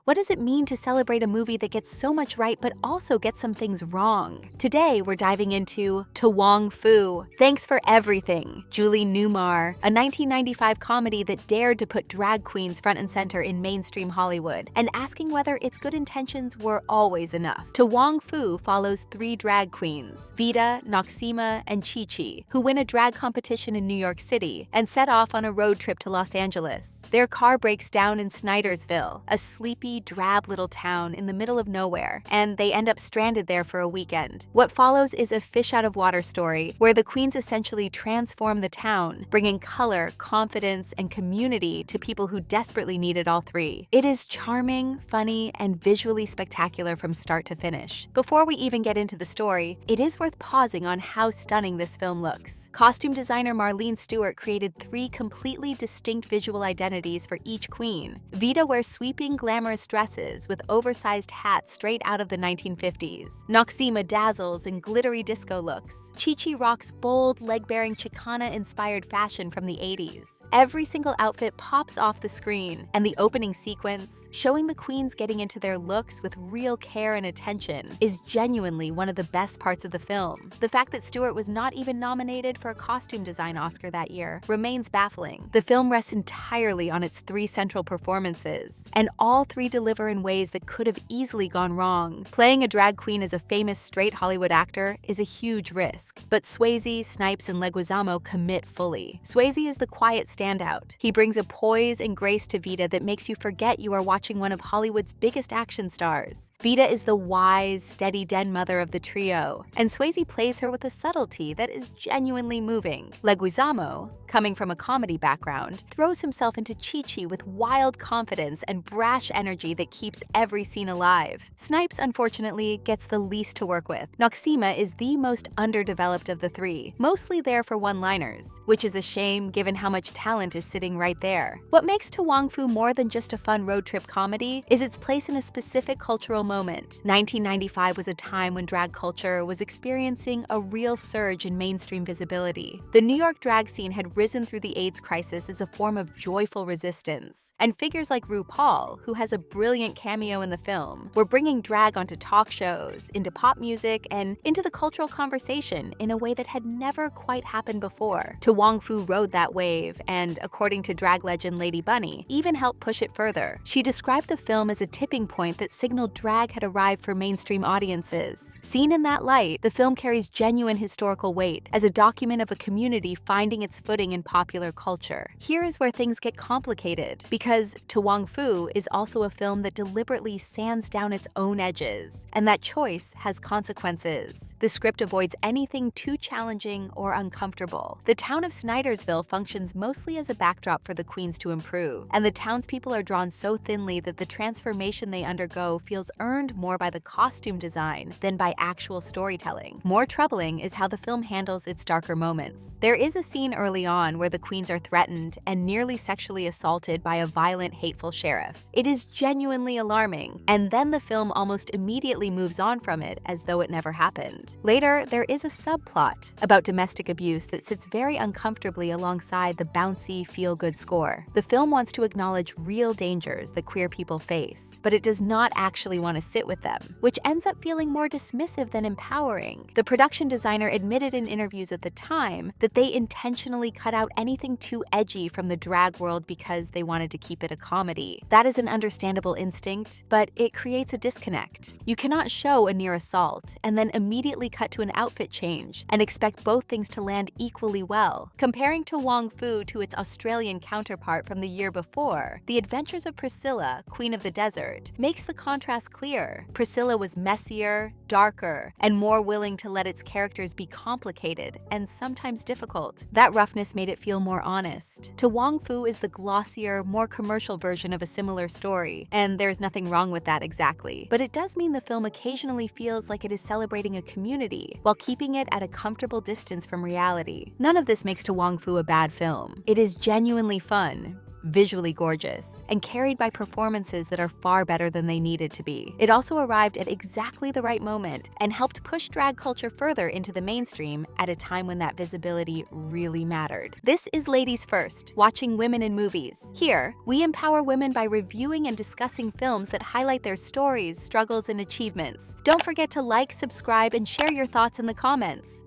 What does it mean to celebrate a movie that gets so much right but also gets some things wrong? Today, we're diving into To Wong Foo. Thanks for Everything, Julie Newmar, a 1995 comedy that dared to put drag queens front and center in mainstream Hollywood, and asking whether its good intentions were always enough. To Wong Foo follows three drag queens, Vida, Noxeema, and Chi-Chi, who win a drag competition in New York City and set off on a road trip to Los Angeles. Their car breaks down in Snydersville, a sleepy, drab little town in the middle of nowhere, and they end up stranded there for a weekend. What follows is a fish-out-of-water story, where the queens essentially transform the town, bringing color, confidence, and community to people who desperately needed all three. It is charming, funny, and visually spectacular from start to finish. Before we even get into the story, it is worth pausing on how stunning this film looks. Costume designer Marlene Stewart created three completely distinct visual identities for each queen. Vida wears sweeping, glamorous dresses with oversized hats straight out of the 1950s. Noxeema dazzles in glittery disco looks. Chi-Chi rocks bold, leg-bearing Chicana-inspired fashion from the 80s. Every single outfit pops off the screen, and the opening sequence, showing the queens getting into their looks with real care and attention, is genuinely one of the best parts of the film. The fact that Stewart was not even nominated for a costume design Oscar that year remains baffling. The film rests entirely on its three central performances, and all three deliver in ways that could have easily gone wrong. Playing a drag queen as a famous straight Hollywood actor is a huge risk, but Swayze, Snipes, and Leguizamo commit fully. Swayze is the quiet standout. He brings a poise and grace to Vida that makes you forget you are watching one of Hollywood's biggest action stars. Vida is the wise, steady den mother of the trio, and Swayze plays her with a subtlety that is genuinely moving. Leguizamo, coming from a comedy background, throws himself into Chi-Chi with wild confidence and brash energy that keeps every scene alive. Snipes, unfortunately, gets the least to work with. Noxeema is the most underdeveloped of the three, mostly there for one-liners, which is a shame given how much talent is sitting right there. What makes To Wong Foo more than just a fun road trip comedy is its place in a specific cultural moment. 1995 was a time when drag culture was experiencing a real surge in mainstream visibility. The New York drag scene had risen through the AIDS crisis as a form of joyful resistance, and figures like RuPaul, who has a brilliant cameo in the film, were bringing drag onto talk shows, into pop music, and into the cultural conversation in a way that had never quite happened before. To Wong Foo rode that wave, and according to drag legend Lady Bunny, even helped push it further. She described the film as a tipping point that signaled drag had arrived for mainstream audiences. Seen in that light, the film carries genuine historical weight as a document of a community finding its footing in popular culture. Here is where things get complicated, because To Wong Foo is also a film that deliberately sands down its own edges, and that choice has consequences. The script avoids anything too challenging or uncomfortable. The town of Snydersville functions mostly as a backdrop for the queens to improve, and the townspeople are drawn so thinly that the transformation they undergo feels earned more by the costume design than by actual storytelling. More troubling is how the film handles its darker moments. There is a scene early on where the queens are threatened and nearly sexually assaulted by a violent, hateful sheriff. It is genuinely alarming, and then the film almost immediately moves on from it as though it never happened. Later, there is a subplot about domestic abuse that sits very uncomfortably alongside the bouncy, feel-good score. The film wants to acknowledge real dangers that queer people face, but it does not actually want to sit with them, which ends up feeling more dismissive than empowering. The production designer admitted in interviews at the time that they intentionally cut out anything too edgy from the drag world because they wanted to keep it a comedy. That is an understandable instinct, but it creates a disconnect. You cannot show a near assault and then immediately cut to an outfit change and expect both things to land equally well. Comparing To Wong Foo to its Australian counterpart from the year before, The Adventures of Priscilla, Queen of the Desert, makes the contrast clear. Priscilla was messier, darker, and more willing to let its characters be complicated and sometimes difficult. That roughness made it feel more honest. To Wong Foo is the glossier, more commercial version of a similar story, and there's nothing wrong with that exactly. But it does mean the film occasionally feels like it is celebrating a community, while keeping it at a comfortable distance from reality. None of this makes To Wong Foo a bad film. It is genuinely fun, visually gorgeous, and carried by performances that are far better than they needed to be. It also arrived at exactly the right moment and helped push drag culture further into the mainstream at a time when that visibility really mattered. This is Ladies First, watching women in movies. Here, we empower women by reviewing and discussing films that highlight their stories, struggles, and achievements. Don't forget to like, subscribe, and share your thoughts in the comments.